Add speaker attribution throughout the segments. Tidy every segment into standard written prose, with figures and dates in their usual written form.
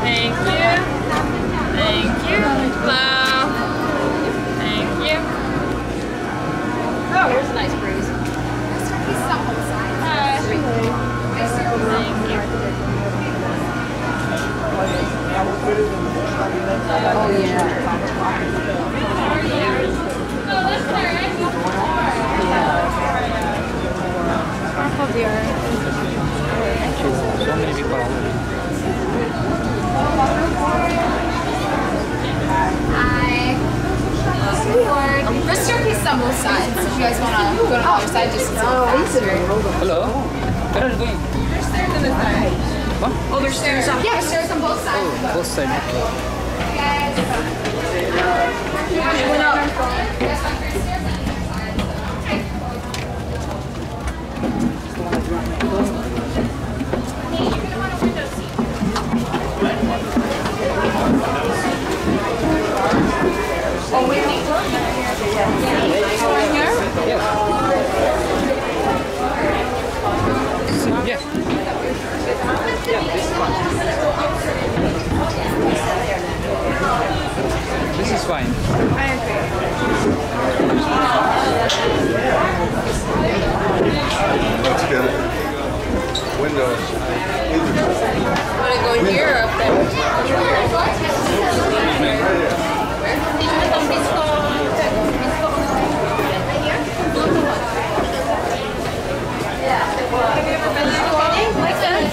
Speaker 1: Thank you. Thank you. Hello. Thank you. Oh, there's a nice breeze. Hi. Thank you.
Speaker 2: Oh, yeah.
Speaker 1: Oh, that's all right.
Speaker 2: Oh, dear.
Speaker 3: So many people already.
Speaker 2: Hi. There's staircases on both sides. If you guys want to go to the other side, just faster.
Speaker 3: Hello? Where are you going?
Speaker 2: There's stairs on the side.
Speaker 3: What?
Speaker 2: Oh, there's stairs on. Yeah, there's stairs on both sides.
Speaker 3: Oh, both sides.
Speaker 2: Guys. Went up. You guys want three stairs on each side? Hey, you're gonna want a window seat. Oh, wait, wait.
Speaker 3: This is fine.
Speaker 2: I agree.
Speaker 4: Let's get it. Windows.
Speaker 2: Want to go in here or up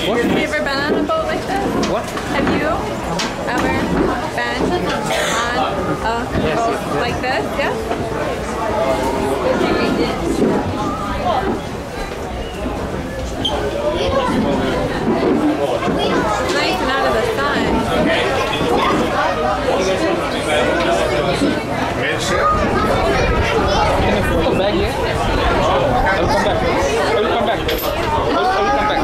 Speaker 1: Have you ever been on a boat like this?
Speaker 3: What?
Speaker 1: Have you ever been on a boat like this? Yeah? It's nice and out of the sun.
Speaker 3: Can you put the bag here? I will come back. I will come back. I will come back.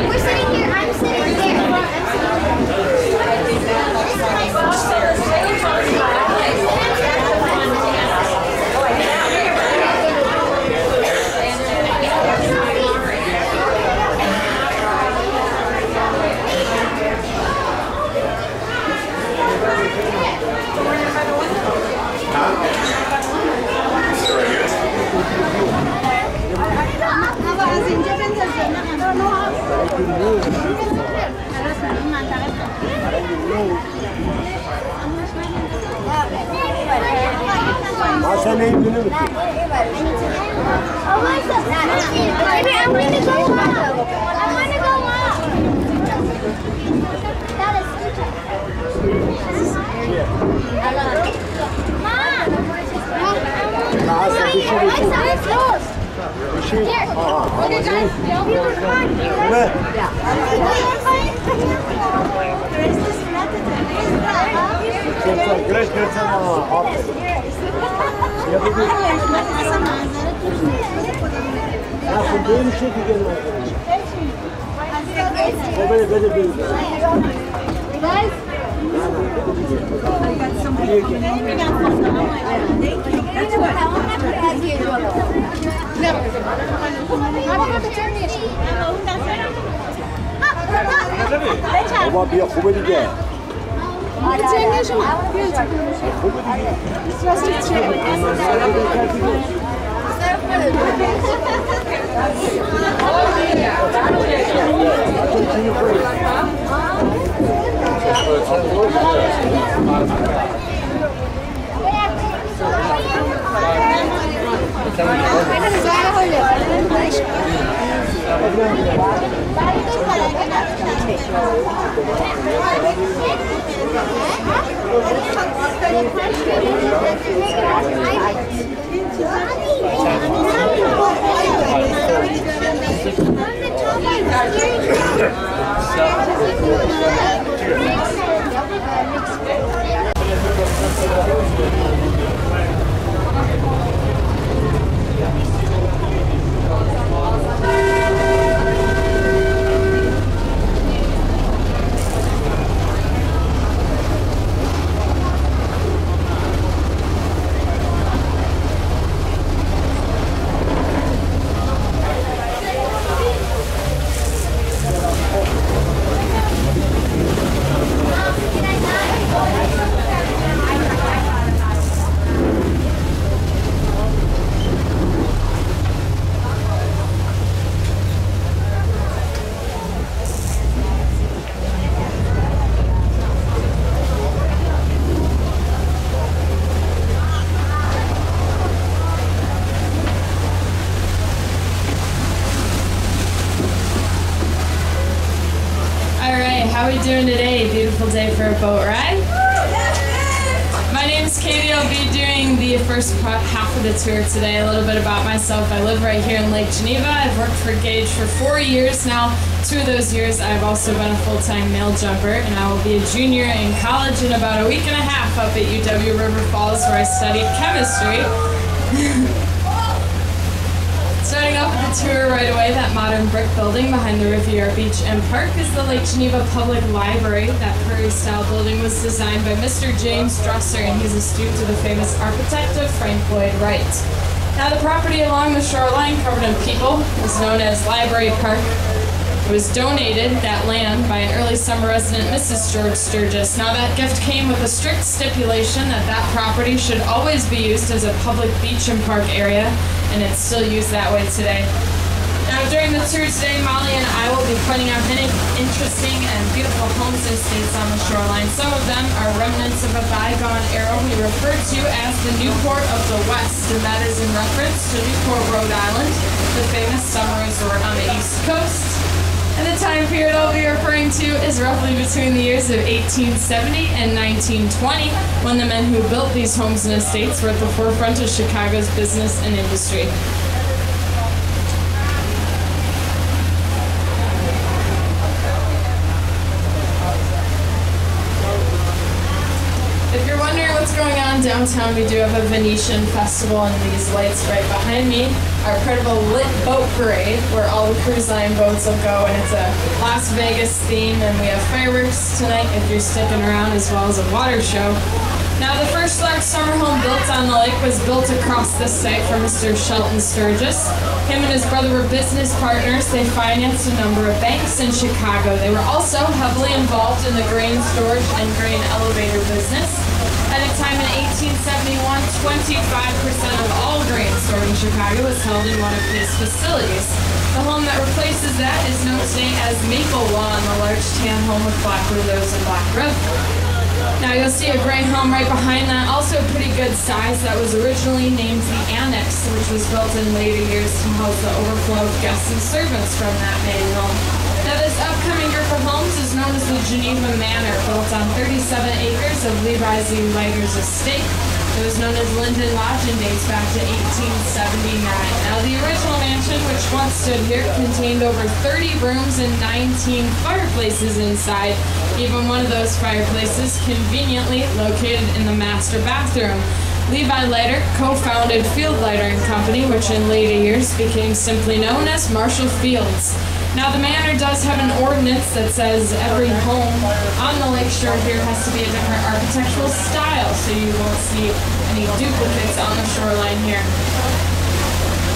Speaker 5: We're sitting here. I'm sitting there.
Speaker 4: Sen neyi biliyor musun? Baba bir komedi gel.
Speaker 6: day for a boat ride. My name's Katie. I'll be doing the first half of the tour today. A little bit about myself. I live right here in Lake Geneva. I've worked for Gage for 4 years now. 2 of those years I've also been a full-time male jumper, and I will be a junior in college in about a week and a half up at UW River Falls, where I studied chemistry. Starting off with the tour right away, that modern brick building behind the Riviera Beach and Park is the Lake Geneva Public Library. That prairie-style building was designed by Mr. James Dresser, and he's a student of the famous architect of Frank Lloyd Wright. Now, the property along the shoreline, covered in people, is known as Library Park. It was donated, that land, by an early summer resident, Mrs. George Sturgis. Now, that gift came with a strict stipulation that that property should always be used as a public beach and park area, and it's still used that way today. Now, during the tour today, Molly and I will be pointing out many interesting and beautiful homes and estates on the shoreline. Some of them are remnants of a bygone era we refer to as the Newport of the West, and that is in reference to Newport, Rhode Island, the famous summer resort on the East Coast. And the time period I'll be referring to is roughly between the years of 1870 and 1920, when the men who built these homes and estates were at the forefront of Chicago's business and industry. If you're wondering what's going on downtown, we do have a Venetian festival, and these lights right behind me are part of a lit boat parade where all the cruise line boats will go, and it's a Las Vegas theme, and we have fireworks tonight if you're sticking around, as well as a water show. Now, the first large summer home built on the lake was built across this site for Mr. Shelton Sturgis. Him and his brother were business partners. They financed a number of banks in Chicago. They were also heavily involved in the grain storage and grain elevator business. At a time in 1871, 25% of all grain stored in Chicago was held in one of his facilities. The home that replaces that is known today as Maple Lawn, the large tan home with black windows and black roof. Now, you'll see a gray home right behind that, also a pretty good size, that was originally named the Annex, which was built in later years to house the overflow of guests and servants from that main home. Now, this upcoming group of homes is known as the Geneva Manor, built on 37 acres of Levi Z. Leiter's estate. It was known as Linden Lodge and dates back to 1879. Now, the original mansion, which once stood here, contained over 30 rooms and 19 fireplaces inside. Even one of those fireplaces conveniently located in the master bathroom. Levi Leiter co-founded Field Lighter & Company, which in later years became simply known as Marshall Fields. Now, the manor does have an ordinance that says every home on the lakeshore here has to be a different architectural style, so you won't see any duplicates on the shoreline here.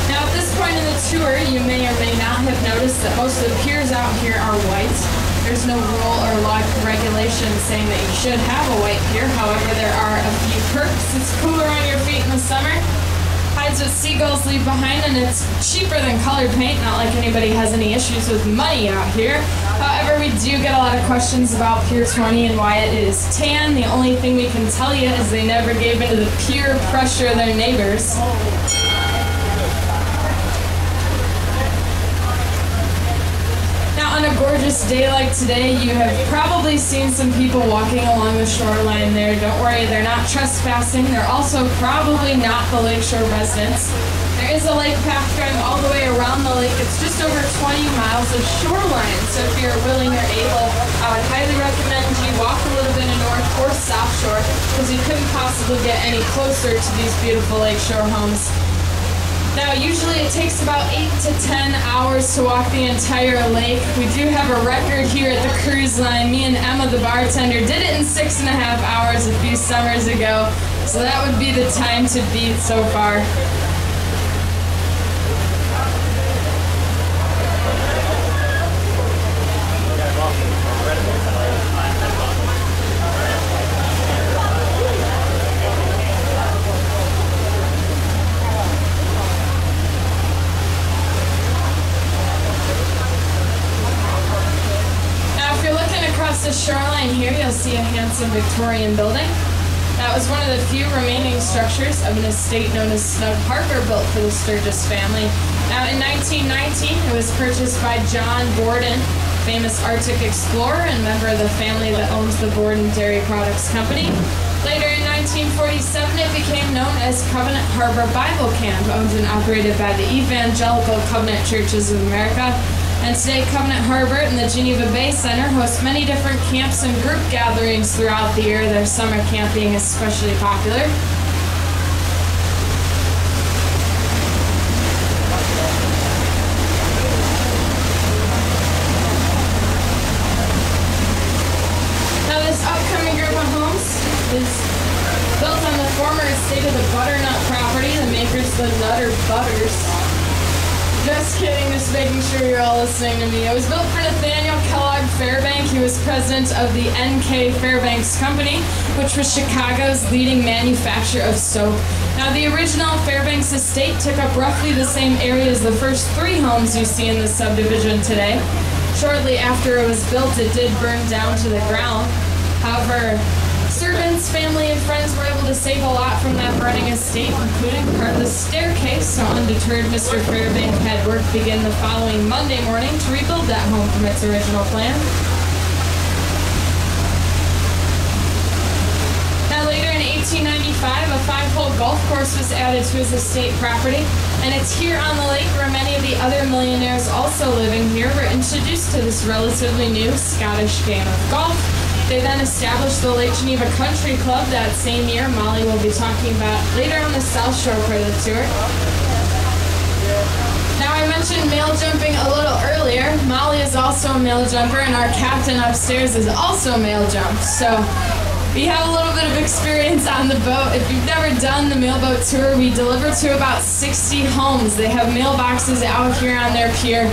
Speaker 6: Now, at this point in the tour, you may or may not have noticed that most of the piers out here are white. There's no rule or law regulation saying that you should have a white pier. However, there are a few perks. It's cooler on your feet in the summer. Hides with seagulls leave behind, and it's cheaper than colored paint. Not like anybody has any issues with money out here. However, we do get a lot of questions about Pier 20 and why it is tan. The only thing we can tell you is they never gave into the peer pressure of their neighbors. On a gorgeous day like today, you have probably seen some people walking along the shoreline there. Don't worry, they're not trespassing. They're also probably not the Lakeshore residents. There is a lake path going all the way around the lake. It's just over 20 miles of shoreline, so if you're willing or able, I would highly recommend you walk a little bit of North or South Shore, because you couldn't possibly get any closer to these beautiful Lakeshore homes. Now, usually it takes about 8 to 10 hours to walk the entire lake. We do have a record here at the cruise line. Me and Emma, the bartender, did it in 6.5 hours a few summers ago. So that would be the time to beat so far. The shoreline here, you'll see a handsome Victorian building. That was one of the few remaining structures of an estate known as Snug Harbor, built for the Sturgis family. Now, in 1919, it was purchased by John Borden famous Arctic explorer and member of the family that owns the Board and Dairy Products Company. Later in 1947, it became known as Covenant Harbor Bible Camp, owned and operated by the Evangelical Covenant Churches of America. And today, Covenant Harbor and the Geneva Bay Center host many different camps and group gatherings throughout the year. Their summer camp being especially popular. Now, this upcoming group of homes is built on the former estate of the Butternut property, the makers of the Nutter Butters. Just kidding, just making sure you're all listening to me. It was built for Nathaniel Kellogg Fairbank. He was president of the N.K. Fairbanks Company, which was Chicago's leading manufacturer of soap. Now, the original Fairbanks estate took up roughly the same area as the first 3 homes you see in the subdivision today. Shortly after it was built, it did burn down to the ground. However, servants, family, and friends were able to save a lot from that burning estate, including part of the staircase. So undeterred, Mr. Fairbank had work begin the following Monday morning to rebuild that home from its original plan. Now later in 1895, a 5-hole golf course was added to his estate property, and it's here on the lake where many of the other millionaires also living here were introduced to this relatively new Scottish game of golf. They then established the Lake Geneva Country Club that same year. Molly will be talking about later on the South Shore part of the tour. Now, I mentioned male jumping a little earlier. Molly is also a male jumper, and our captain upstairs is also male jump. So we have a little bit of experience on the boat. If you've never done the mailboat tour, we deliver to about 60 homes. They have mailboxes out here on their pier.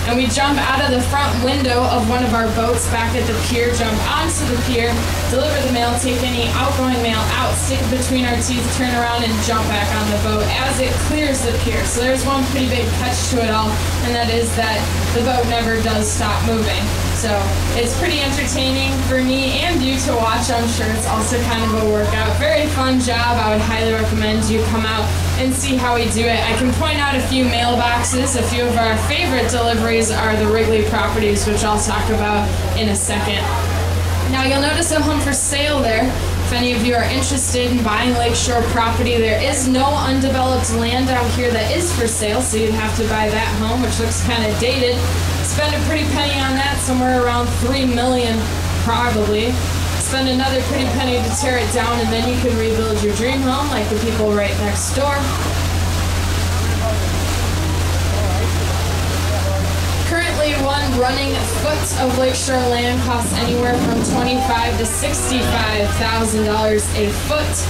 Speaker 6: And we jump out of the front window of one of our boats back at the pier, jump onto the pier, deliver the mail, take any outgoing mail out, stick it between our teeth, turn around, and jump back on the boat as it clears the pier. So there's one pretty big catch to it all, and that is that the boat never does stop moving. So it's pretty entertaining for me and you to watch. I'm sure it's also kind of a workout. Very fun job. I would highly recommend you come out and see how we do it. I can point out a few mailboxes. A few of our favorite deliveries are the Wrigley properties, which I'll talk about in a second. Now you'll notice a home for sale there. If any of you are interested in buying Lakeshore property, there is no undeveloped land out here that is for sale, so you'd have to buy that home, which looks kind of dated. Spend a pretty penny on that, somewhere around $3 million probably. Spend another pretty penny to tear it down, and then you can rebuild your dream home like the people right next door. Currently, one running foot of Lakeshore land costs anywhere from $25,000 to $65,000 a foot.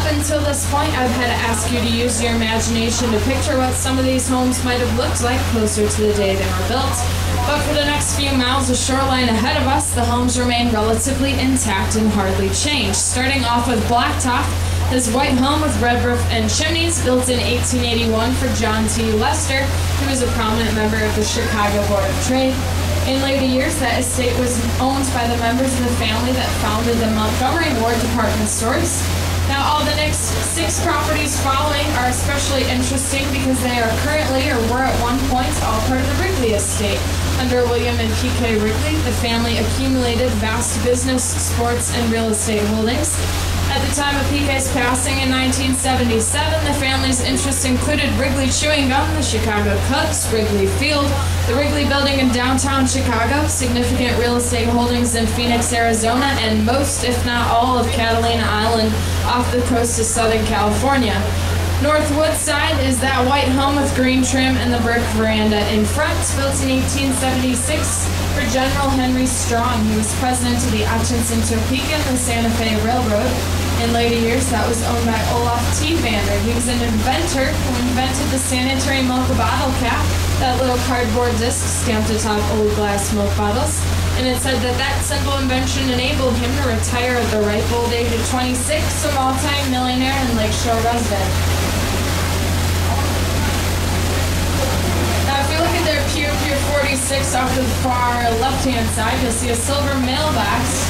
Speaker 6: Until this point, I've had to ask you to use your imagination to picture what some of these homes might have looked like closer to the day they were built. But for the next few miles of shoreline ahead of us, the homes remain relatively intact and hardly changed. Starting off with Blacktop, this white home with red roof and chimneys, built in 1881 for John T. Lester, who was a prominent member of the Chicago Board of Trade. In later years, that estate was owned by the members of the family that founded the Montgomery Ward Department Stores. Now, all the next 6 properties following are especially interesting because they are currently, or were at one point, all part of the Wrigley estate. Under William and P.K. Wrigley, the family accumulated vast business, sports, and real estate holdings. At the time of P.K.'s passing in 1977, the family's interests included Wrigley Chewing Gum, the Chicago Cubs, Wrigley Field, the Wrigley Building in downtown Chicago, significant real estate holdings in Phoenix, Arizona, and most, if not all, of Catalina Island off the coast of Southern California. North Woodside is that white home with green trim and the brick veranda in front, built in 1876 for General Henry Strong. He was president of the Atchison, Topeka, and the Santa Fe Railroad. In later years, that was owned by Olaf T. Vander. He was an inventor who invented the sanitary milk bottle cap, that little cardboard disc stamped atop old glass milk bottles. And it said that that simple invention enabled him to retire at the ripe old age of 26, a multi-millionaire and Lakeshore resident. Now, if you look at their Pier 46 off to the far left-hand side, you'll see a silver mailbox.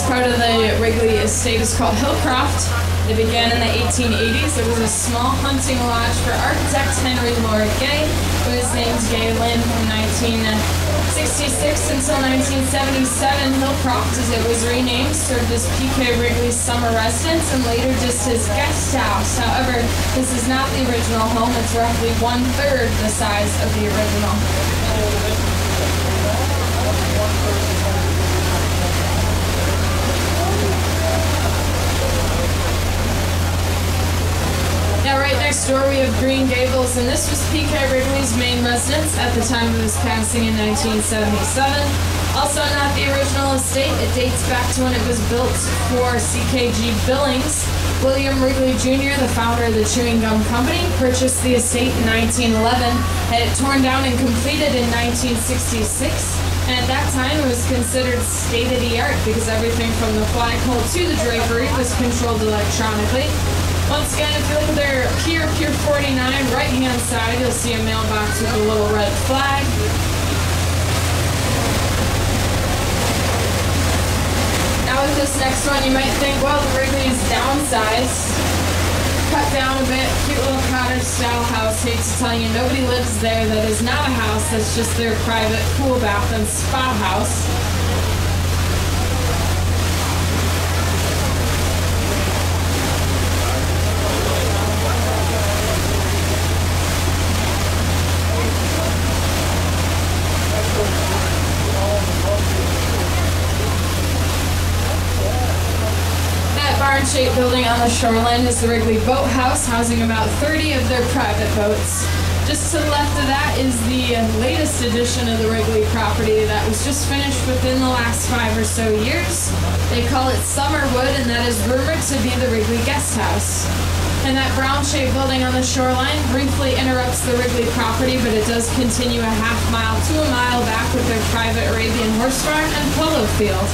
Speaker 6: part of the Wrigley estate is called Hillcroft. It began in the 1880s. It was a small hunting lodge for architect Henry Lord Gay, who was named Gay Lynn from 1966 until 1977. Hillcroft, as it was renamed, served as P.K. Wrigley's summer residence and later just his guest house. However, this is not the original home. It's roughly 1/3 the size of the original. Now right next door we have Green Gables, and this was P.K. Wrigley's main residence at the time of his passing in 1977. Also not the original estate, it dates back to when it was built for CKG Billings. William Wrigley Jr., the founder of the chewing gum company, purchased the estate in 1911, had it torn down and completed in 1966. And at that time it was considered state-of-the-art because everything from the flagpole to the drapery was controlled electronically. Once again, if you look at their Pier 49 right-hand side, you'll see a mailbox with a little red flag. Now with this next one, you might think, well, the Wrigley is downsized, cut down a bit, cute little cottage-style house. Hate to tell you, nobody lives there. That is not a house. That's just their private pool, bath, and spa house. Barn-shaped building on the shoreline is the Wrigley Boathouse, housing about 30 of their private boats. Just to the left of that is the latest edition of the Wrigley property that was just finished within the last 5 or so years. They call it Summerwood, and that is rumored to be the Wrigley Guest House. And that brown-shaped building on the shoreline briefly interrupts the Wrigley property, but it does continue a ½ mile to a mile back with their private Arabian horse farm and polo field.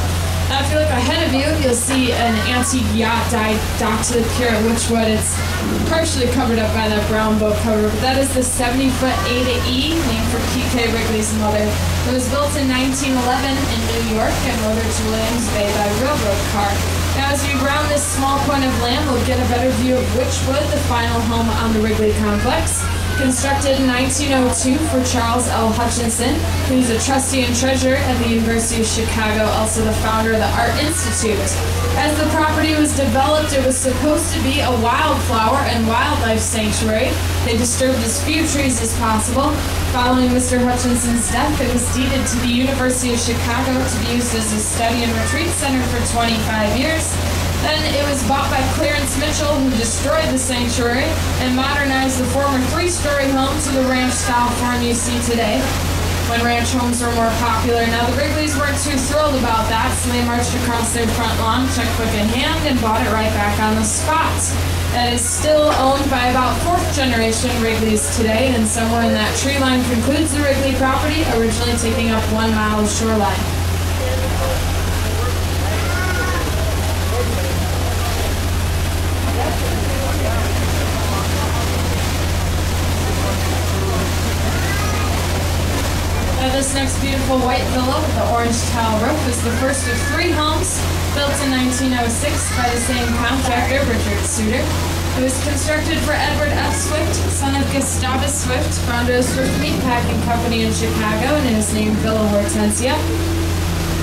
Speaker 6: Now, if you look ahead of you, you'll see an antique yacht docked to the pier at Witchwood. It's partially covered up by that brown boat cover, but that is the 70-foot Ada E, named for P.K. Wrigley's mother. It was built in 1911 in New York and motored to Williams Bay by railroad car. Now, as we round this small point of land, we'll get a better view of Witchwood, the final home on the Wrigley complex. Constructed in 1902 for Charles L. Hutchinson, who's a trustee and treasurer at the University of Chicago, also the founder of the Art Institute. As the property was developed, it was supposed to be a wildflower and wildlife sanctuary. They disturbed as few trees as possible. Following Mr. Hutchinson's death, it was deeded to the University of Chicago to be used as a study and retreat center for 25 years. Then it was bought by Clarence Mitchell, who destroyed the sanctuary and modernized the former 3-story home to the ranch-style form you see today, when ranch homes were more popular. Now, the Wrigleys weren't too thrilled about that, so they marched across their front lawn, checkbook in hand, and bought it right back on the spot. That is still owned by about 4th-generation Wrigleys today, and somewhere in that tree line concludes the Wrigley property, originally taking up 1 mile of shoreline. This next beautiful white villa with the orange tile roof is the first of 3 homes built in 1906 by the same contractor, Richard Suter. It was constructed for Edward F. Swift, son of Gustavus Swift, founder of Swift Meatpacking Company in Chicago, and it is named Villa Hortensia.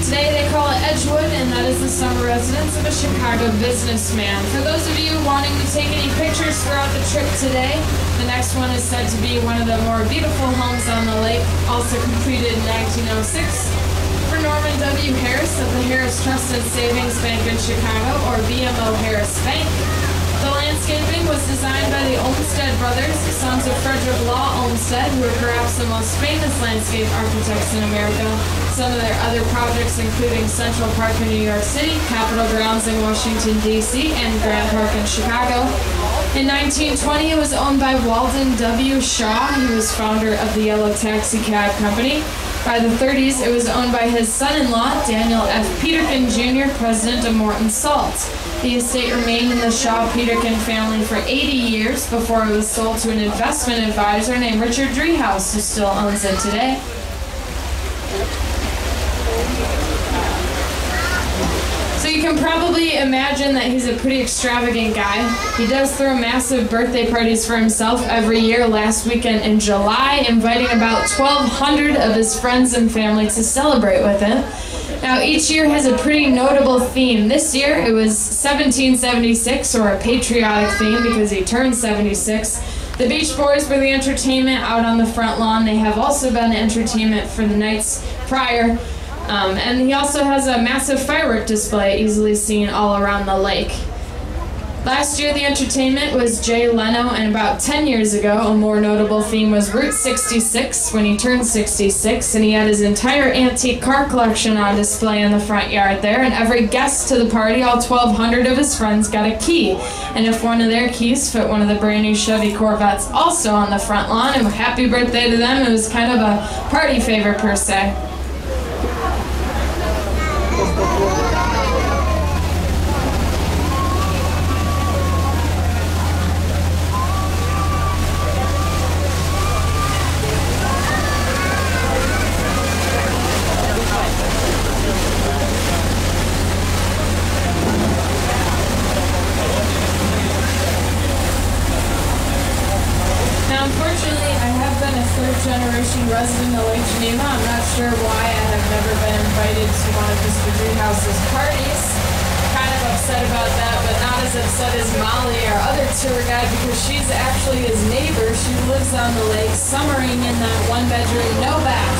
Speaker 6: Today they call it Edgewood, and that is the summer residence of a Chicago businessman. For those of you wanting to take any pictures throughout the trip today, the next one is said to be one of the more beautiful homes on the lake, also completed in 1906 for Norman W. Harris of the Harris Trust and Savings Bank in Chicago, or BMO Harris Bank. The landscaping was designed by the Olmsted brothers, sons of Frederick Law Olmsted, who are perhaps the most famous landscape architects in America. Some of their other projects including Central Park in New York City, Capitol Grounds in Washington, D.C., and Grand Park in Chicago. In 1920, it was owned by Walden W. Shaw. He was founder of the Yellow Taxi Cab Company. By the 30s, it was owned by his son-in-law, Daniel F. Peterkin Jr., president of Morton Salt. The estate remained in the Shaw-Peterkin family for 80 years before it was sold to an investment advisor named Richard Driehaus, who still owns it today. So you can can probably imagine that he's a pretty extravagant guy. He does throw massive birthday parties for himself every year. Last weekend in July, inviting about 1,200 of his friends and family to celebrate with him. Now, each year has a pretty notable theme. This year, it was 1776, or a patriotic theme because he turned 76. The Beach Boys were the entertainment out on the front lawn. They have also been entertainment for the nights prior. And he also has a massive firework display easily seen all around the lake. Last year the entertainment was Jay Leno, and about 10 years ago a more notable theme was Route 66 when he turned 66, and he had his entire antique car collection on display in the front yard there, and every guest to the party, all 1,200 of his friends, got a key. And if one of their keys fit one of the brand new Chevy Corvettes also on the front lawn, and happy birthday to them, it was kind of a party favor per se. Third-generation resident of Lake Geneva. I'm not sure why I have never been invited to one of Mr. Driehaus's parties. Kind of upset about that, but not as upset as Molly, our other tour guide, because she's actually his neighbor. She lives on the lake, summering in that one-bedroom, no bath.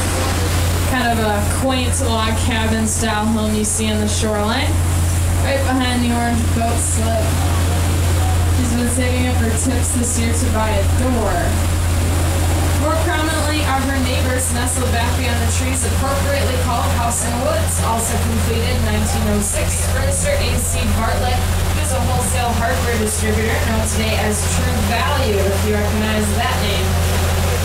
Speaker 6: Kind of a quaint log cabin style home you see in the Shoreline. Right behind the orange boat slip. She's been saving up her tips this year to buy a door. More prominently are her neighbors nestled back beyond the trees, appropriately called House in the Woods, also completed in 1906 for Mr. A.C. Bartlett, who's a wholesale hardware distributor known today as True Value, if you recognize that name.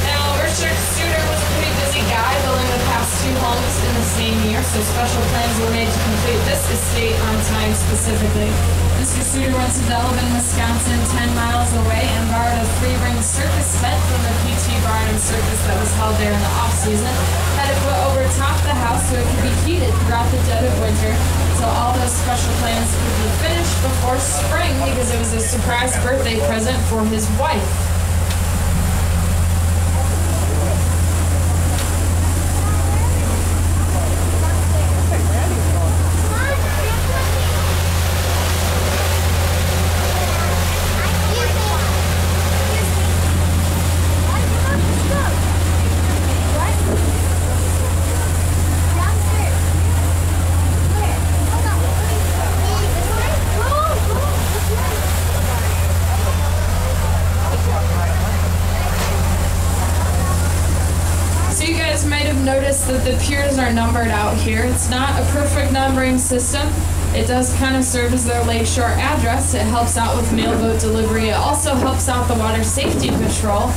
Speaker 6: Now, Richard Studer was a pretty busy guy, building the past two homes in the same year, so special plans were made to complete this estate on time specifically. Mr. Studer went to Delavan, Wisconsin, 10 miles away, and borrowed a three-ring circus tent from the P.T. Barnum circus that was held there in the off-season. Had it put over top the house so it could be heated throughout the dead of winter, so all those special plans could be finished before spring because it was a surprise birthday present for his wife. Notice that the piers are numbered out here. It's not a perfect numbering system. It does kind of serve as their Lakeshore address. It helps out with mail boat delivery. It also helps out the Water Safety Patrol.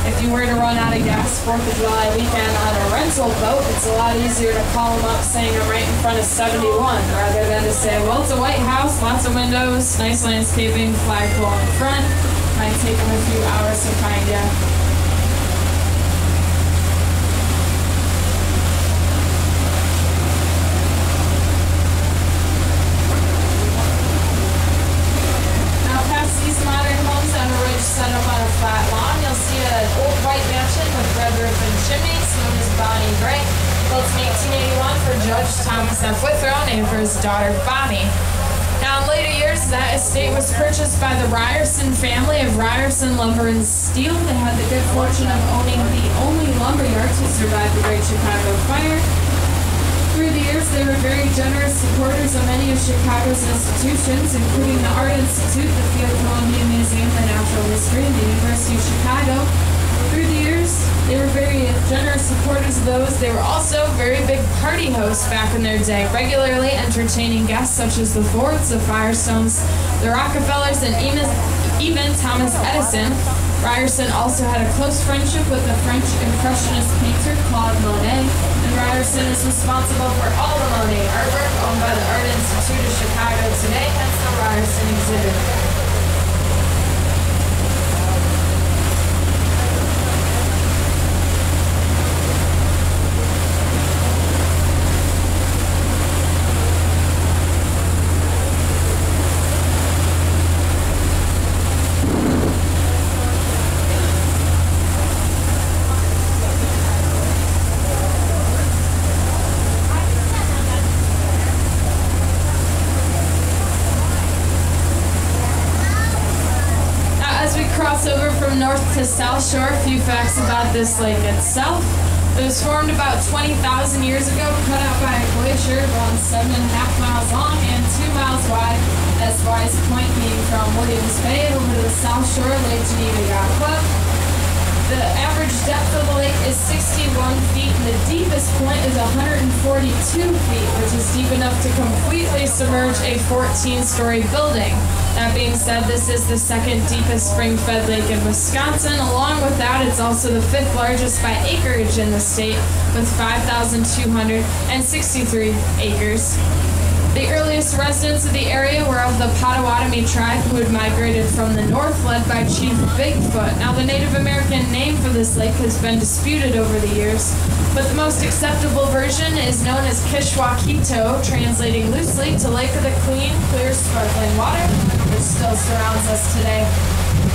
Speaker 6: If you were to run out of gas 4th of July weekend on a rental boat, it's a lot easier to call them up saying I'm right in front of 71 rather than to say, well, it's a white house, lots of windows, nice landscaping, flagpole in front. Might take them a few hours to find you. Set up on a flat lawn, you'll see an old white mansion with red roof and chimneys known as Bonnie Brink, built in 1881 for Judge Thomas F. Withrow, named for his daughter Bonnie. Now in later years, that estate was purchased by the Ryerson family of Ryerson Lumber and Steel. They had the good fortune of owning the only lumberyard to survive the Great Chicago Fire. Through the years, they were very generous supporters of many of Chicago's institutions, including the Art Institute, the Field Columbia Museum for Natural History, and the University of Chicago. Through the years, they were very generous supporters of those. They were also very big party hosts back in their day, regularly entertaining guests such as the Fords, the Firestones, the Rockefellers, and even Thomas Edison. Ryerson also had a close friendship with the French Impressionist painter Claude Monet, and Ryerson is responsible for all the Monet artwork owned by the Art Institute of Chicago today, hence the Ryerson exhibit. crossover from north to south shore. A few facts about this lake itself. It was formed about 20,000 years ago, cut out by a glacier around 7.5 miles long and 2 miles wide. That's widest point being from Williams Bay over to the south shore, Lake Geneva Yacht Club. The average depth of the lake is 61 feet, and the deepest point is 142 feet, which is deep enough to completely submerge a 14-story building. That being said, this is the second deepest spring-fed lake in Wisconsin. Along with that, it's also the 5th largest by acreage in the state, with 5,263 acres. The earliest residents of the area were of the Potawatomi tribe, who had migrated from the north, led by Chief Bigfoot. Now, the Native American name for this lake has been disputed over the years, but the most acceptable version is known as Kishwaukito, translating loosely to Lake of the Clean, Clear, Sparkling Water, which still surrounds us today.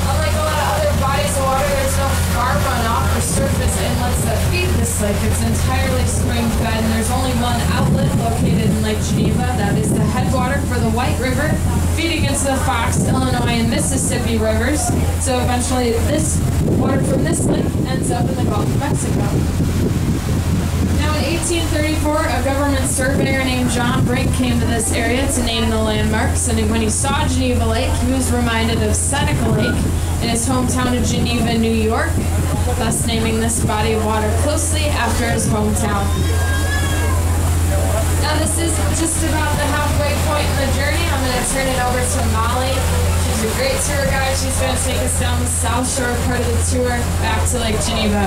Speaker 6: Unlike a lot of other bodies of water, there's no far runoff or surface inlets that feed this lake. It's entirely spring-fed, and there's only one outlet located in Lake Geneva. That is the headwater for the White River, feeding into the Fox, Illinois, and Mississippi rivers. So eventually, this water from this lake ends up in the Gulf of Mexico. Now, in 1834, a government surveyor named John Brink came to this area to name the landmarks, and when he saw Geneva Lake, he was reminded of Seneca Lake in his hometown of Geneva, New York, thus naming this body of water closely after his hometown. Now, this is just about the halfway point in the journey. I'm going to turn it over to Molly. She's a great tour guide. She's going to take us down the South Shore part of the tour back to Lake Geneva.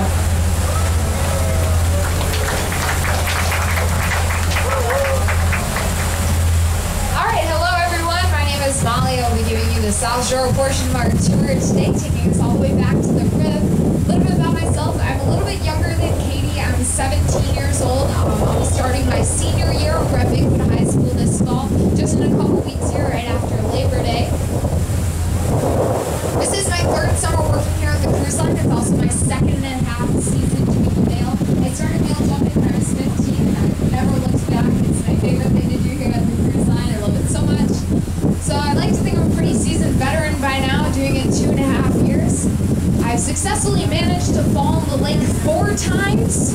Speaker 2: Molly. I'll be giving you the South Shore portion of our tour today, taking us all the way back to the Rib. A little bit about myself. I'm a little bit younger than Katie. I'm 17 years old. I'll be starting my senior year of repping for high school this fall, just in a couple weeks here, right after Labor Day. This is my 3rd summer working here at the cruise line. It's also my 2nd and a half season doing mail. I started mail jumping when I was 15, and I've never looked back. It's my favorite thing to do here at the cruise line. I love it so much. So I like to think I'm a pretty seasoned veteran by now, doing it 2.5 years. I've successfully managed to fall in the lake 4 times.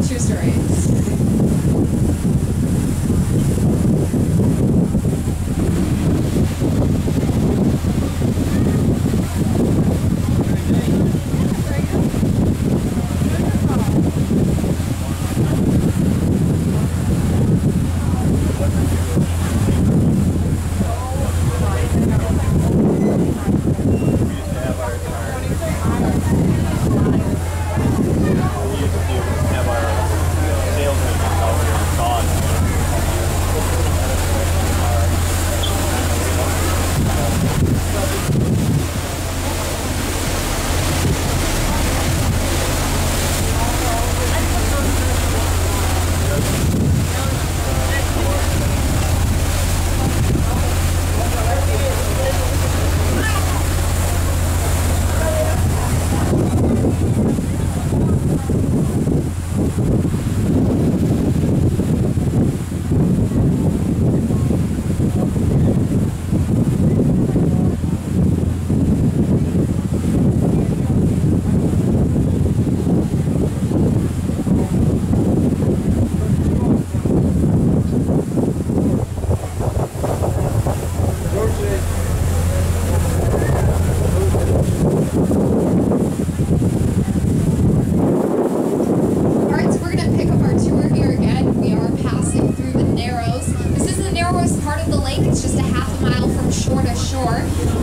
Speaker 2: True story.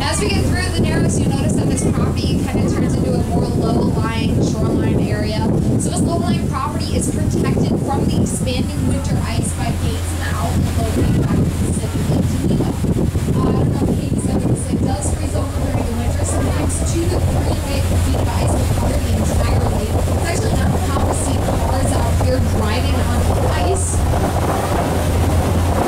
Speaker 2: As we get through the Narrows, you'll notice that this property kind of turns into a more low-lying shoreline area. So this low-lying property is protected from the expanding winter ice by gates and outlet located back in the Pacific Lake Geneva. I don't know if Katie said, but this lake does freeze over during the winter. Sometimes 2 to 3 feet of ice will cover the entire lake. It's actually not common to see cars out here driving on the ice.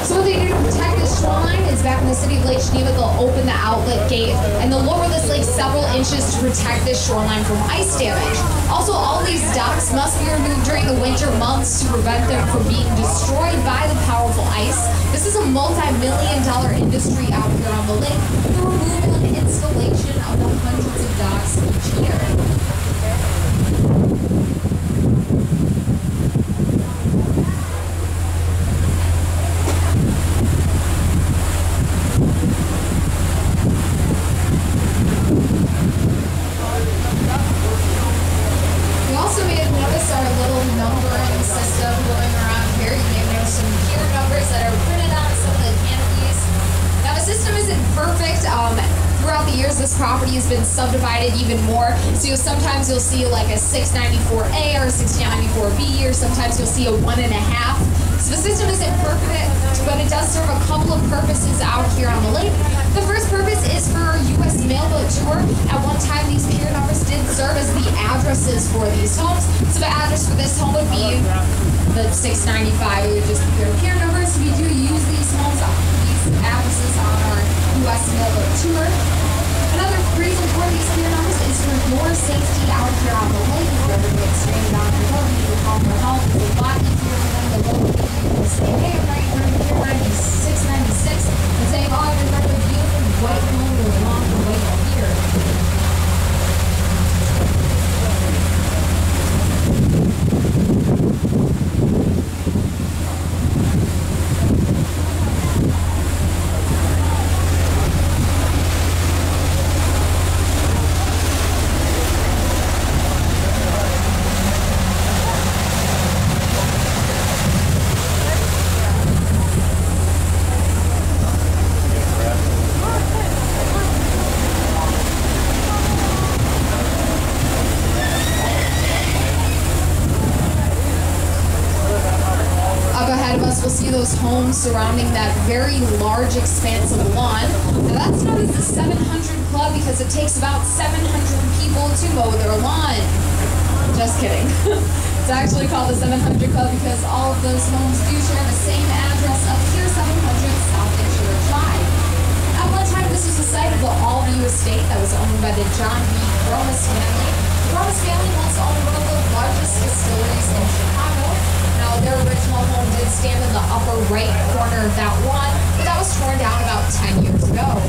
Speaker 2: So what they do to protect this shoreline is back in the city of Lake Geneva, they'll open the outlet gate and they'll lower this lake several inches to protect this shoreline from ice damage. Also, all these docks must be removed during the winter months to prevent them from being destroyed by the powerful ice. This is a multi-million-dollar industry out here on the lake, the removal and installation of the hundreds of docks each year. This property has been subdivided even more. So sometimes you'll see like a 694A or a 694B, or sometimes you'll see a 1.5. So the system isn't perfect, but it does serve a couple of purposes out here on the lake. The first purpose is for U.S. mailboat tour. At one time, these pier numbers did serve as the addresses for these homes. So the address for this home would be the 695. It would just be your pier numbers. We do use these homes, these addresses on our U.S. mailboat tour. Another reason for these pier numbers is for your safety out here on the lake. If you ever get stranded on the boat, you can call for help. It's a lot easier for them to locate you and say, hey, I'm right here on pier 96, and say, oh, I remember the beautiful white home along the way here. We'll see those homes surrounding that very large expanse of lawn. Now that's known as the 700 Club because it takes about 700 people to mow their lawn. Just kidding. It's actually called the 700 Club because all of those homes do share the same address of Pier 700 South Lakeshore Drive. At one time, this was the site of the Allview Estate that was owned by the John Brink family. The Bromas family once owned one of the largest distilleries in Chicago. Now, their original home did stand in the upper right corner of that lawn, but that was torn down about 10 years ago.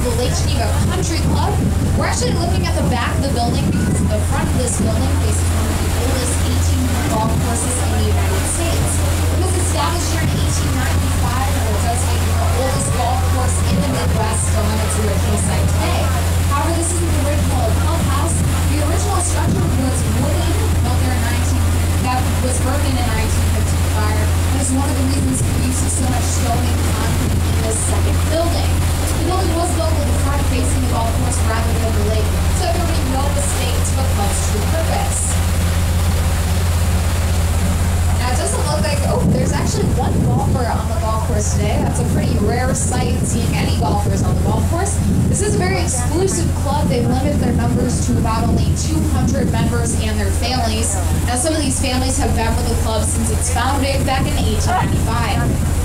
Speaker 2: The Lake Geneva Country Club. We're actually looking at the back of the building because the front of this building faces one of the oldest 18-hole golf courses in the United States. It was established here in 1895 and it does make it the oldest golf course in the Midwest on its working site today. However, this isn't the original clubhouse. The original structure was wooden, built there in 1950. That was burned in a 1950 fire, and is one of the reasons for use of so much stone and concrete in this second building. The building was built with the front facing the golf course rather than the lake, so there would be no mistake to the club's true purpose. Now it doesn't look like, oh, there's actually one golfer on the golf course today. That's a pretty rare sight, seeing any golfers on the golf course. This is a very exclusive club. They limit their numbers to about only 200 members and their families. Now some of these families have been with the club since its founding back in 1895.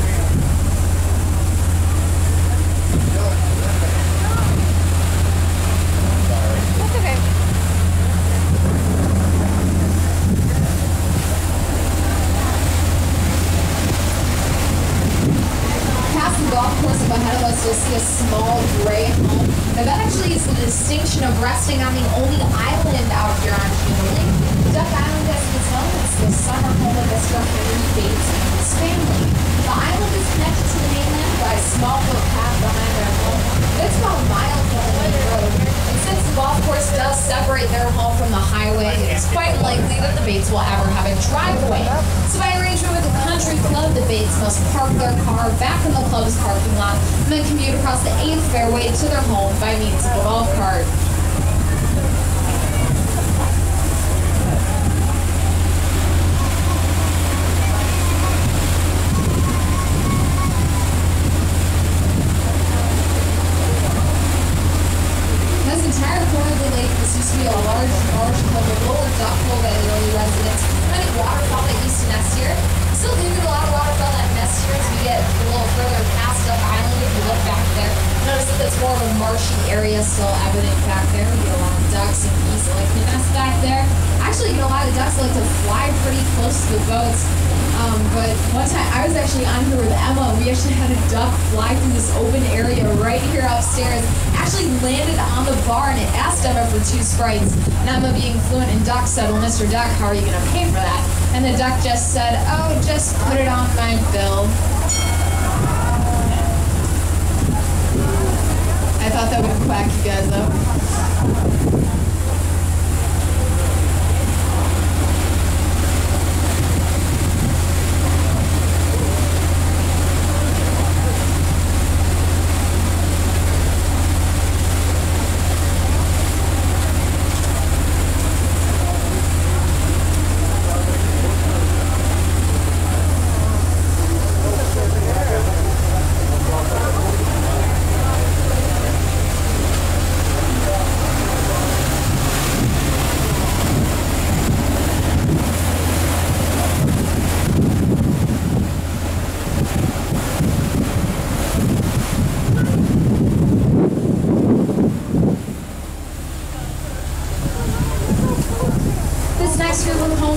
Speaker 2: You'll see a small gray home. Now that actually is the distinction of resting on the only island out here on Geneva Lake. Duck Island, as it's known, it's the summer home of Mr. Henry Bates. have a driveway. So by arrangement with the country club, the Bates must park their car back in the club's parking lot and then commute across the 8th fairway to their home by means of a golf cart. Entire corner of the lake, this used to be a large marsh called the lower duck hole by the early residents. Many waterfowl that used to nest here. Still do get a lot of waterfowl that nest here as we get a little further past Duck Island. If you look back there, notice that it's more of a marshy area still evident back there. We get a lot of ducks and geese that like to nest back there. Actually, you get a lot of ducks that like to fly pretty close to the boats. But one time I was actually on here with Emma. We actually had a duck fly through this open area right here upstairs. Actually landed on the bar and it asked Emma for 2 sprites. And Emma, being fluent in duck, said, "Well, Mr. Duck, how are you going to pay for that?" And the duck just said, "Oh, just put it on my bill." I thought that would quack you guys up.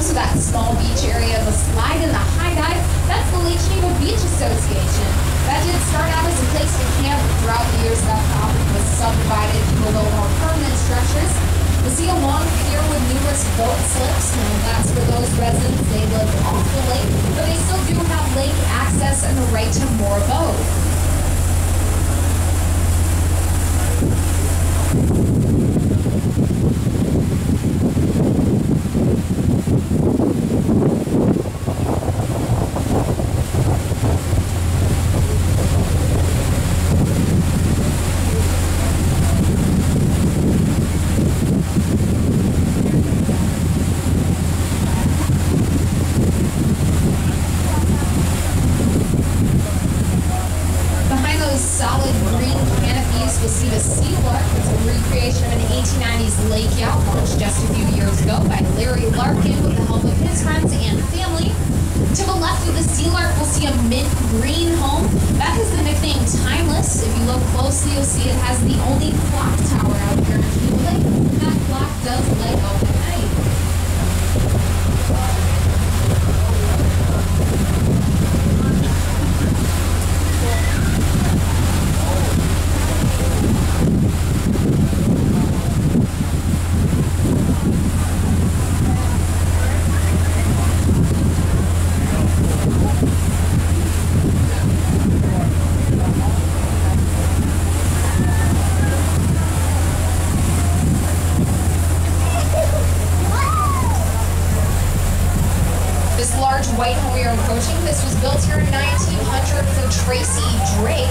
Speaker 2: To that small beach area, the slide and the high dive, that's the Lake Geneva Beach Association. That did start out as a place to camp. Throughout the years, that property was subdivided to a little more permanent structures. You'll see a long pier with numerous boat slips, and that's for those residents. They live off the lake, but they still do have lake access and the right to moor a boat. Solid green canopies. We'll see the Sea Lark. It's a recreation of an 1890s lake yacht launched just a few years ago by Larry Larkin with the help of his friends and family. To the left of the Sea Lark, we'll see a mint green home. That has the nickname Timeless. If you look closely, you'll see it has the only clock tower out here in Geneva Lake. That clock does light up at night. White home we are approaching. This was built here in 1900 for Tracy Drake.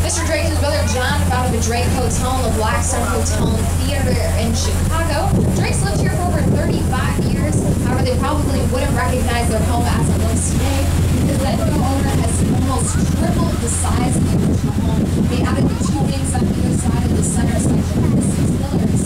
Speaker 2: Mr. Drake and his brother John founded the Drake Hotel and the Blackstone Hotel and Theater in Chicago. Drake's lived here for over 35 years. However, they probably wouldn't recognize their home as it looks today because that new owner has almost tripled the size of the original home. They added the 2 wings on either side of the center section and the 6 pillars.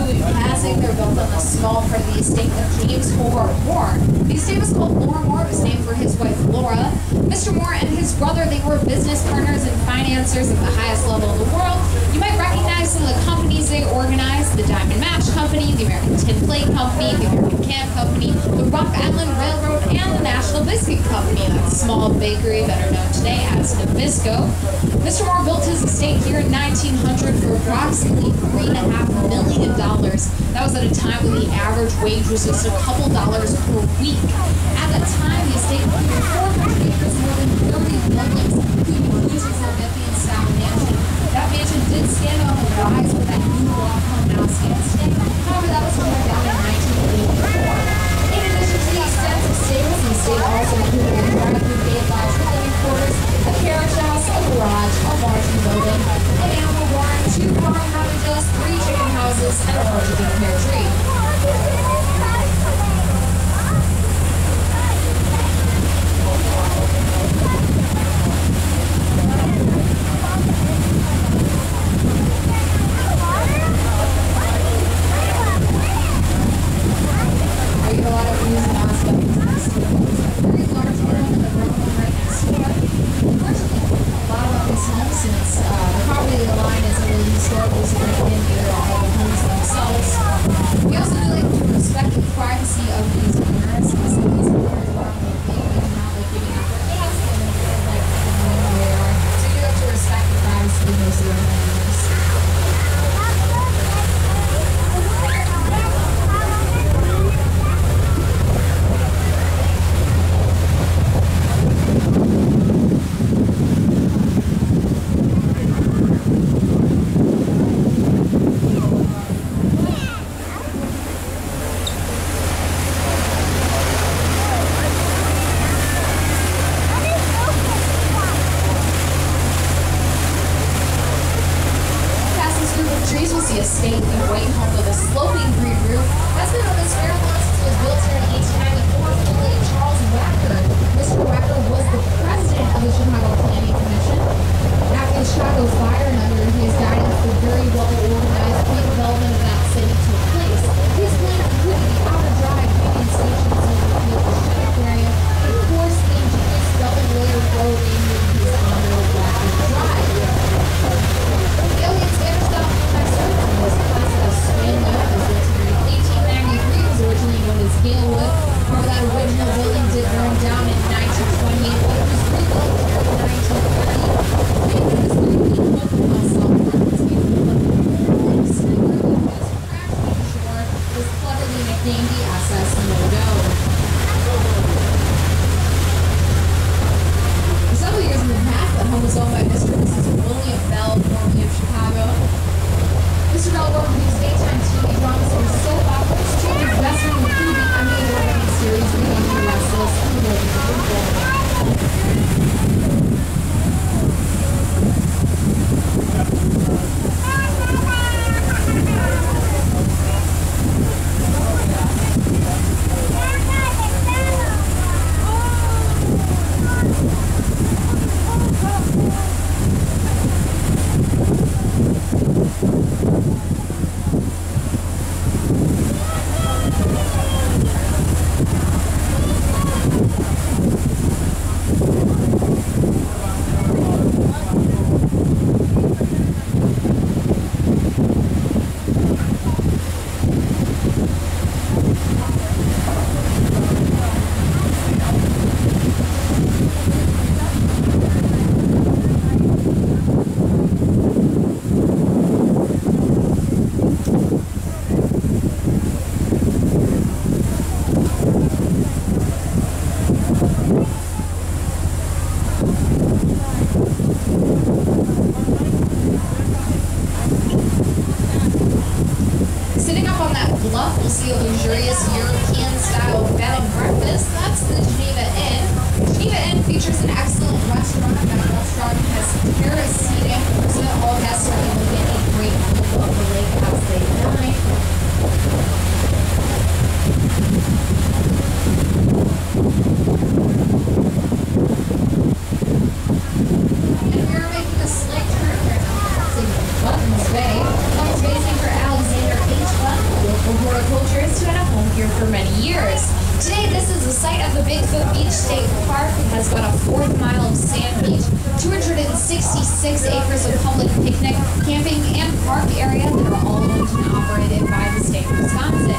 Speaker 2: absolutely passing. They're built on a small part of the estate of James Hobart Moore. The estate was called Moore. It was named for his wife Laura. Mr. Moore and his brother, they were business partners and financiers at the highest level of the world. You might recognize some of the companies they organized: the Diamond Match Company, the American Tin Plate Company, the American Can Company, the Rock Island Railroad, and the National Biscuit Company, that small bakery better known today as Nabisco. Mr. Moore built his estate here in 1900 for approximately $3.5 million. That was at a time when the average wage was just a couple dollars per week. At that time, the estate included 400 acres, more than 30 buildings, including a Elizabethan-style mansion. That mansion did stand on the rise with that new law home now stands today. However, that was torn down in 1984. In addition to the extensive stables, the estate also included a drive-through gate lodge with living quarters, a carriage house, a garage, a laundry building, an animal barn, 2 farm cottages, 3 chicken houses, and a large pear tree. I get a lot of views and aspects next to it. Very large home and the road right next to it. Unfortunately, a lot about this home since the property line isn't really historical significant, neither are the homes themselves. We also do like to respect the privacy of these owners, because these owners are not like giving out their house and like who they are. So you do have to respect the privacy of those owners. The estate in White Home with a sloping green roof has been on this fair lawn since it was built here in 1894 for the late Charles Wacker. Mr. Wacker was the president of the Chicago Planning Commission. After the Chicago fire and under his guidance, the very well-organized redevelopment of that city took place. His plan included the Outer Drive, Union Station, Silverfield, the Aquarium, and of course the ingenious double-layer road named his honor, Wacker Drive. The Elliott Standard Style was classed as Swan Yacht, was built in 1893, was originally known as Galewood. However, that original building did burn down in 1928, but it was rebuilt here in 1930. It was briefly opened by Southern State of the Sniper, because crashed on the shore, was cleverly nicknamed the SS No-Go. For several years in the past, the home was owned by Mr. and Mrs. William Bell, formerly of Chicago. Mr. Bell worked with these daytime TV dramas and soap operas, children's wrestling, including the Emmy Award-winning series Reading the Restless and the World of Football. bluff, we'll see a luxurious European-style bed and breakfast. That's the Geneva Inn. Geneva Inn features an excellent restaurant. That restaurant has terrace seating, so that all guests are able to get a great view of the lake as they dine. And we're making a slight turn right now, passing Buttons Bay. Buttons Bay is named for Alexander H. Button. 66 acres of public picnic, camping, and park area that are all owned and operated by the state of Wisconsin.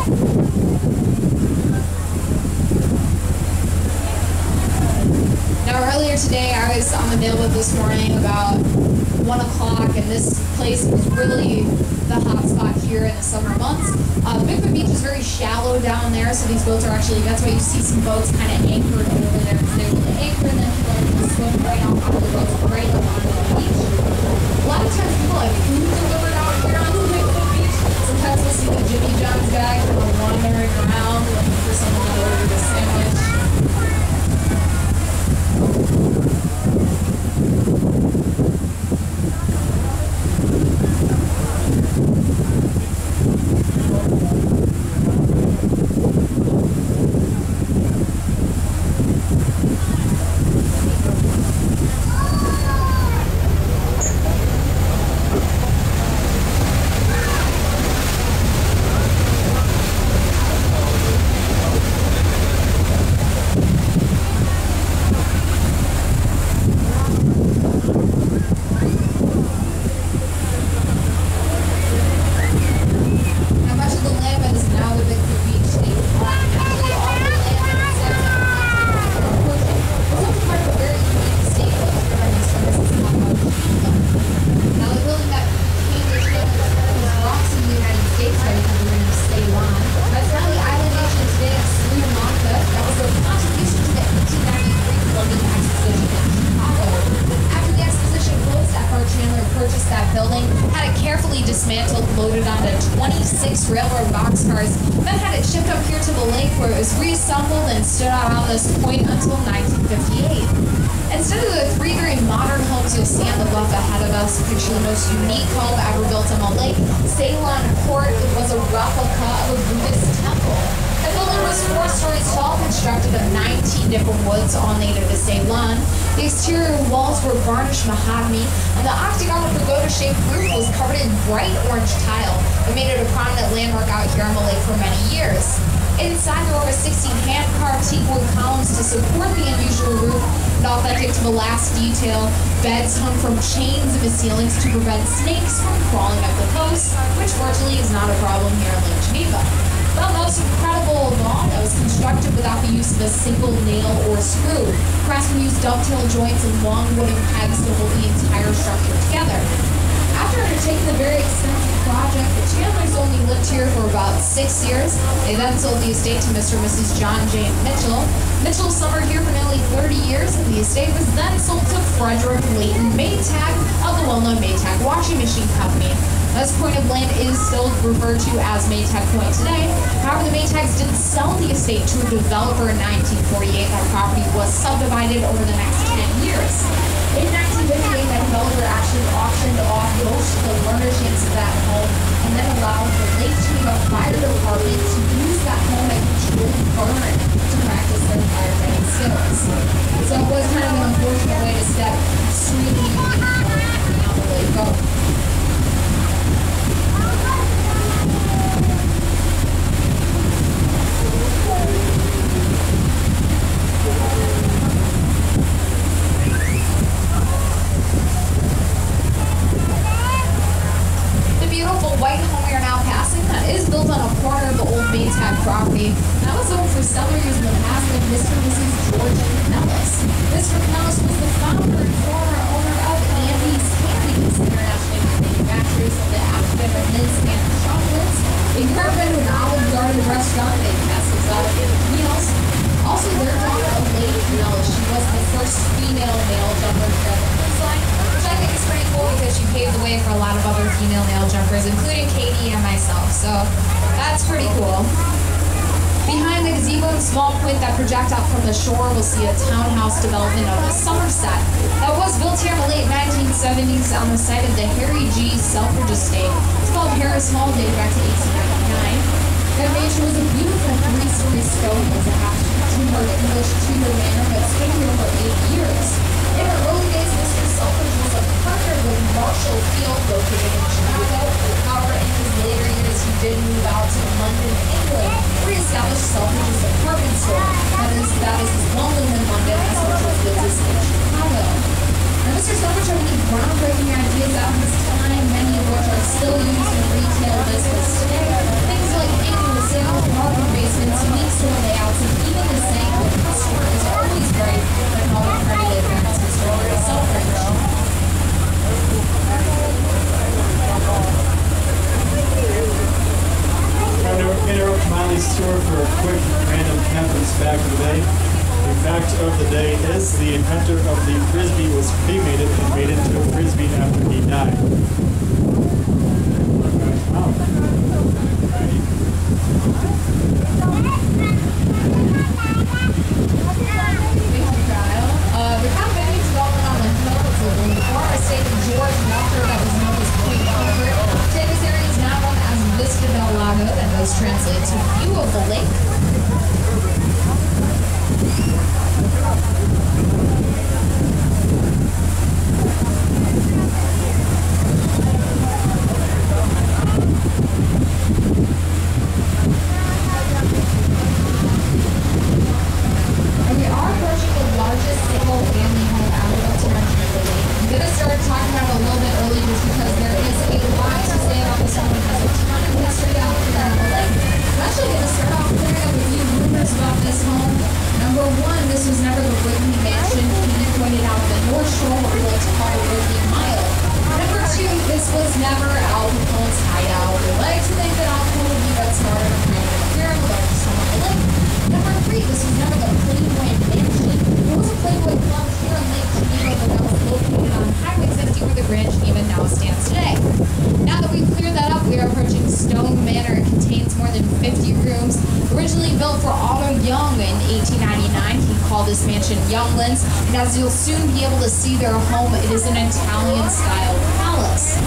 Speaker 2: Now earlier today, I was on the mailboat this morning about 1 o'clock, and this place was really the hot spot here in the summer months. Bigfoot Beach is very shallow down there, so these boats are actually, that's why you see some boats kind of anchored over there, because they will anchor and then people are going to swim right off of the boats right up onto the beach. A lot of times people have food delivered out here on the Bigfoot Beach. Sometimes we'll see the Jimmy John's guy kind of wandering around looking for someone to order a sandwich. Railroad boxcars, then had it shipped up here to the lake where it was reassembled and stood out on this point until 1958. Instead of the three very modern homes you'll see on the left ahead of us, picture the most unique home ever built on the lake. Ceylon Court was a replica of a Buddhist temple. The building was 4 stories tall, constructed of 19 different woods, all native to Ceylon. The exterior walls were varnished mahogany, and the octagonal pagoda-shaped roof was covered in bright orange tile. It made it a prominent landmark out here on the lake for many years. Inside, there were 16 hand-carved teakwood columns to support the unusual roof, and authentic to the last detail, beds hung from chains in the ceilings to prevent snakes from crawling up the coast, which fortunately is not a problem here in Lake Geneva. The most incredible of all, that was constructed without the use of a single nail or screw. Craftsmen used dovetail joints and long wooden pegs to hold the entire structure together. After undertaking the very extensive project, the Chandlers only lived here for about 6 years. They then sold the estate to Mr. and Mrs. John J. Mitchell. Mitchell summered here for nearly 30 years, and the estate was then sold to Frederick Leighton Maytag of the well-known Maytag Washing Machine Company. This point of land is still referred to as Maytag Point today. However, the Maytags didn't sell the estate to a developer in 1948. That property was subdivided over the next 10 years. In 1958, that developer actually auctioned off most of the learnership of that home and then allowed the Lake Geneva Fire Department to use that home as a controlled burn to practice their firefighting skills. So it was kind of an unfortunate way to step extremely out the lake boat. White home we are now passing that is built on a corner of the old Maytag property. That was owned for several years in the past by Mr. and Mrs. George Canellis. Mr. Canellis was the founder and former owner of Andy's Candies, internationally manufacturers of the African and Mince and chocolates. They carved into an Olive Garden restaurant. They passed exotic meals. Also, their daughter, Lady Canellis, she was the first female nail jumper here at the coastline, which I think is pretty cool because she paved the way for a lot of other female nail jumpers, including Katie and myself. So that's pretty cool. Behind the gazebo and small point that project out from the shore, we'll see a townhouse development known as Somerset that was built here in the late 1970s on the site of the Harry G. Selfridge Estate. It's called Harris Hall, dated back to 1899. That mansion was a beautiful 3-story stone. It was a half-timbered English Tudor manor that's been here for 8 years. In her early days, Mr. Selfridge was a partner with Marshall Field, located in Chicago. However, in his later years, he did move out to London, England, where he established Selfridge's department store. That is his long live in London, as much as business in Chicago. Now, Mr. Selfridge had many still used in retail business today. Things like annual sales, market basements, unique store layouts, and even the saying the customer is always right when all accredited events historical celebration.
Speaker 7: Trying to interrupt Miley's tour for a quick random campus fact of the day. The fact of the day is the inventor of the frisbee was cremated and made into a frisbee after he died. Wow.
Speaker 2: The company development on the hill is a former estate of George Walker that was known as Point Walker. Today this area is now known as Vista del Lago, that does translate to view of the lake. And we are approaching the largest single family home out of Fontana-on-Geneva-Lake. I'm going to start talking about it a little bit early just because there is a lot to say about this home. It has a ton of history out there on the lake. I'm actually going to start off clearing up a few rumors about this home. Number one, this was never the Wrigley mansion. He pointed out the North Shore where we like to call Wrigley Mile. Number two, this was never Al Capone's hideout. We like to think that Al Capone would be that smart and creative here in the largest home on the lake. Number three, this was never the Playboy mansion. There was a Playboy club here in Lake Geneva, but that was located on Highway 50 where the Grand Geneva now stands today. Now that we've cleared that up, we are approaching Stone Manor. It contains more than 50 rooms. Originally built for Otto Young in 1899, he called this mansion Younglands. And as you'll soon be able to see their home, it is an Italian-style palace.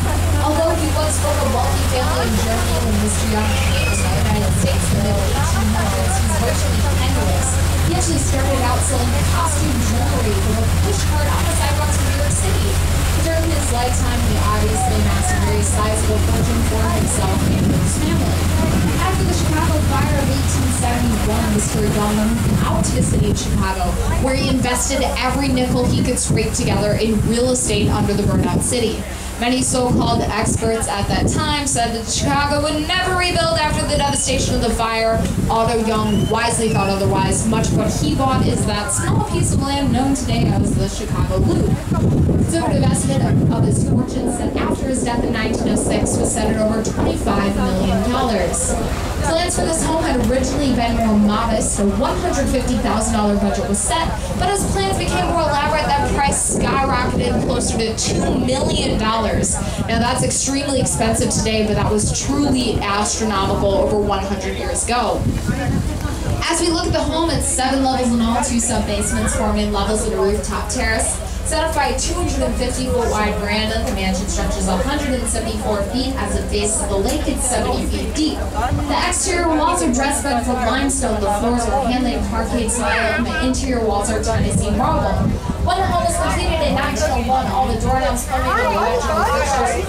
Speaker 2: Although he was from a wealthy family in Germany when Mr. Young came to the United States in the mid 1800s, he's virtually penniless. He actually started out selling costume jewelry from a pushcart on the sidewalks of New York City. During his lifetime, he obviously amassed a very sizable fortune for himself and his family. After the Chicago fire of 1871, Mr. Young moved out to the city of Chicago, where he invested every nickel he could scrape together in real estate under the burnout city. Many so-called experts at that time said that Chicago would never rebuild after the devastation of the fire. Otto Young wisely thought otherwise. Much what he bought is that small piece of land known today as the Chicago Loop. Conservative estimate of his fortune set after his death in 1906 was set at over $25 million. Plans for this home had originally been more modest. A $150,000 budget was set, but as plans became more elaborate, that price skyrocketed closer to $2 million. Now that's extremely expensive today, but that was truly astronomical over 100 years ago. As we look at the home, it's 7 levels in all, 2 sub-basements forming levels of a rooftop terrace. Set up by a 250-foot wide veranda, the mansion stretches 174 feet. As it faces the lake, it's 70 feet deep. The exterior walls are dressed bed from limestone. The floors are hand-laid parquet style, and the interior walls are Tennessee marble. When the home was completed in 1901, all the doorknobs, plumbing, and electrical fixtures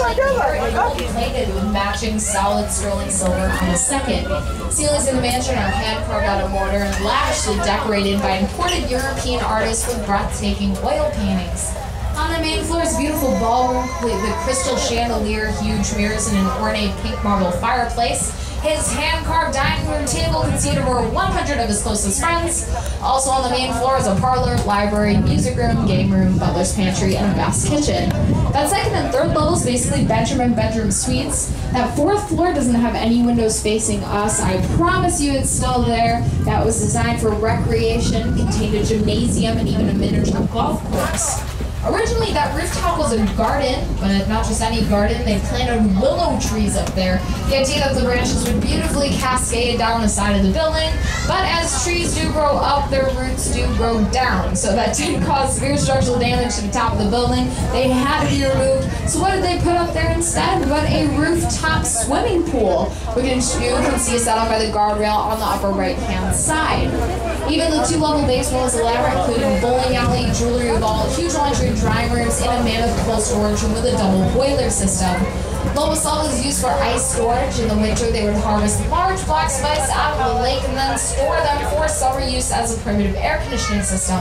Speaker 2: were gold-plated with matching solid sterling silver on the second. Ceilings in the mansion are hand-carved out of mortar and lavishly decorated by imported European artists with breathtaking oil paintings. On the main floor is a beautiful ballroom with crystal chandelier, huge mirrors, and an ornate pink marble fireplace. His hand-carved dining room table can seat over 100 of his closest friends. Also on the main floor is a parlor, library, music room, game room, butler's pantry, and a vast kitchen. That second and third levels basically bedroom suites. That fourth floor doesn't have any windows facing us. I promise you it's still there. That was designed for recreation, contained a gymnasium, and even a miniature golf course. Originally, that rooftop was a garden, but not just any garden. They planted willow trees up there. The idea that the branches would beautifully cascade down the side of the building, but as trees do grow up, their roots do grow down. So that did cause severe structural damage to the top of the building. They had to be removed. So what did they put up there instead? But a rooftop swimming pool. You can see it set up by the guardrail on the upper right-hand side. Even the 2-level base wall is elaborate, including bowling alley, jewelry vault, huge laundry 2 drying rooms, and a mammoth cold storage room with a double boiler system. Loam salt is used for ice storage. In the winter, they would harvest large blocks of ice out of the lake and then store them for summer use as a primitive air conditioning system.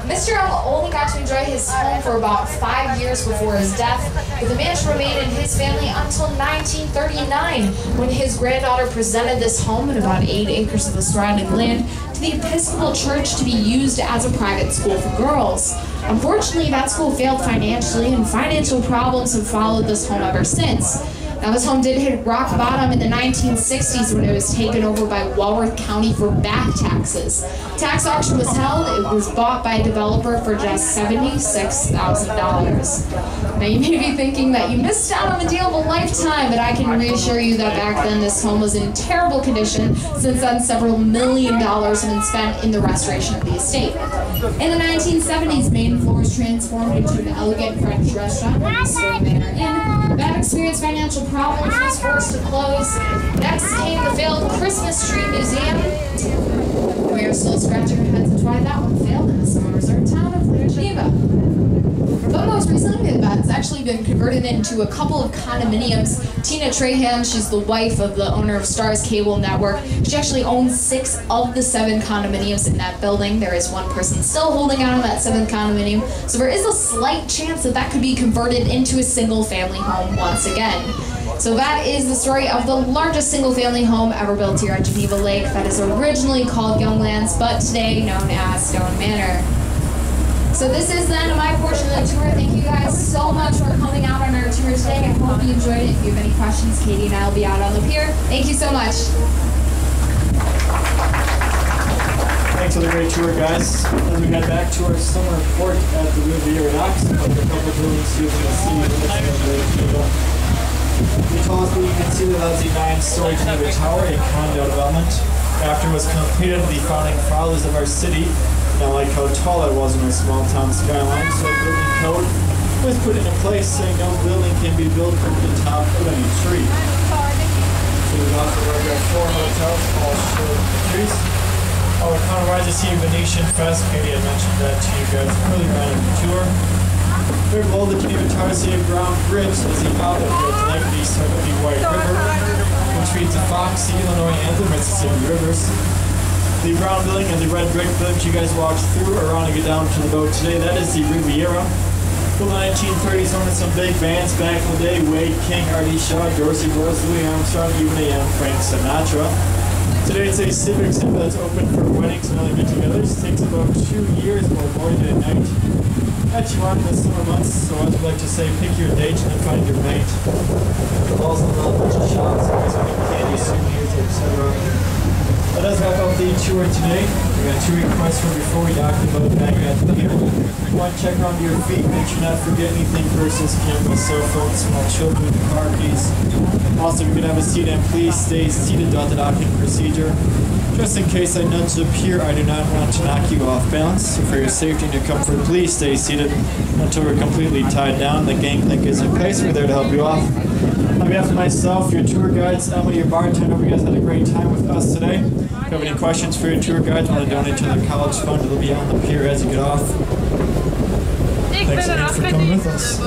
Speaker 2: Mr. Young only got to enjoy his home for about 5 years before his death, but the mansion remained in his family until 1939, when his granddaughter presented this home and about 8 acres of the surrounding land to the Episcopal Church to be used as a private school for girls. Unfortunately, that school failed financially, and financial problems have followed this home ever since. Now, this home did hit rock bottom in the 1960s when it was taken over by Walworth County for back taxes. Tax auction was held. It was bought by a developer for just $76,000. Now, you may be thinking that you missed out on the deal of a lifetime, but I can reassure you that back then this home was in terrible condition. Since then, several $1 million have been spent in the restoration of the estate. In the 1970s, main floor was transformed into an elegant French restaurant, the Manor Inn. That experienced financial problems was forced to close. Next came the failed Christmas Tree Museum. We are still scratching our heads. That's why that one failed in the summer resort town of Lake Geneva. But most recently, that's actually been converted into a couple of condominiums. Tina Trahan, she's the wife of the owner of Starz Cable Network. She actually owns 6 of the 7 condominiums in that building. There is one person still holding out on that 7th condominium. So there is a slight chance that that could be converted into a single-family home once again. So that is the story of the largest single-family home ever built here at Geneva Lake that is originally called Younglands, but today known as Stone Manor. So this is the end of my portion of the tour. Thank you guys so much for coming out on our tour today. I hope you enjoyed it. If you have any questions, Katie and I will be out on the pier. Thank you so much.
Speaker 7: Thanks for the great tour, guys. As we head back to our summer port at the Riviera Docks, a couple of buildings you can see in the Lake Geneva. The tallest building you can see that's the 9-story Geneva Tower, a condo development. After it was completed, the founding fathers of our city now like how tall it was in our small town skyline, so a building code was put into place saying no building can be built from the top of any tree. So we've also got 4 hotels, all showed trees. Oh, kind of right to see Venetian Fest. Katie had mentioned that to you guys. Really random tour. Very below the Geneva Tower, see a ground bridge as the outlet here at the lake east of the White River, which feeds the Fox, the Illinois, and the Mississippi rivers. The brown building and the red brick building you guys walked through around to get down to the boat today, that is the Riviera. Built in the 1930s, owned some big bands back in the day: Wade King, Artie Shaw, Dorsey Rose, Louis Armstrong, even a Frank Sinatra. Today it's a civic center that's open for weddings and other get-togethers. It takes about 2 years or more than a night that you want in the summer months, so as we like to say, pick your date and find your mate. Also a little bunch of shops, candy, souvenirs, etc. That does wrap up the tour today. We got 2 requests from before we dock the boat back at the pier. One, check around your feet, make sure not to forget anything: purses, cameras, cell phones, small children, car keys. Also, if you can have a seat, and please stay seated throughout the docking procedure. Just in case I nudge the pier, I do not want to knock you off balance. So for your safety and your comfort, please stay seated until we're completely tied down. The gangplank is in place. We're there to help you off. On behalf of myself, your tour guides, Emily, your bartender, you guys had a great time with us today. If you have any questions for your tour guides, want to donate to the college fund, it'll be on the pier as you get off. Thanks again for coming with us.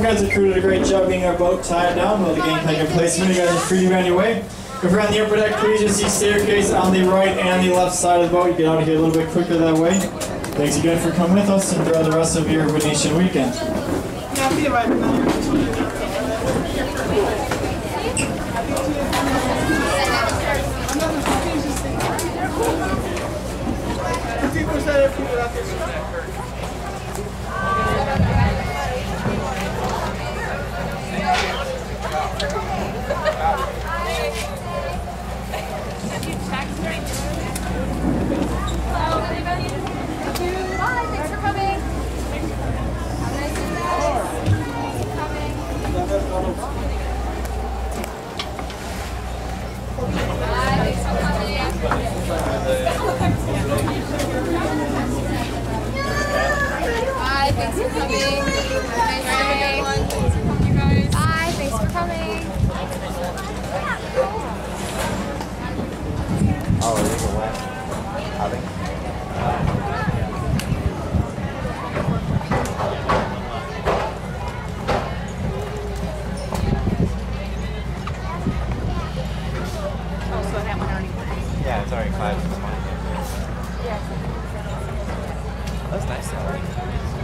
Speaker 7: guys have crew did a great job getting our boat tied down. While the gangplank in placement, you guys are free to be on your way. If you're on the upper deck, please just see staircase on the right and the left side of the boat. You get out of here a little bit quicker that way. Thanks again for coming with us, and enjoy the rest of your Venetian weekend.
Speaker 8: Yeah, be right back.
Speaker 2: Bye, thanks for coming. Have a good one. You guys. Bye, thanks for coming.
Speaker 3: Oh, there's a way. I think. Yeah, it's already 5 this morning. Yeah. That's nice though.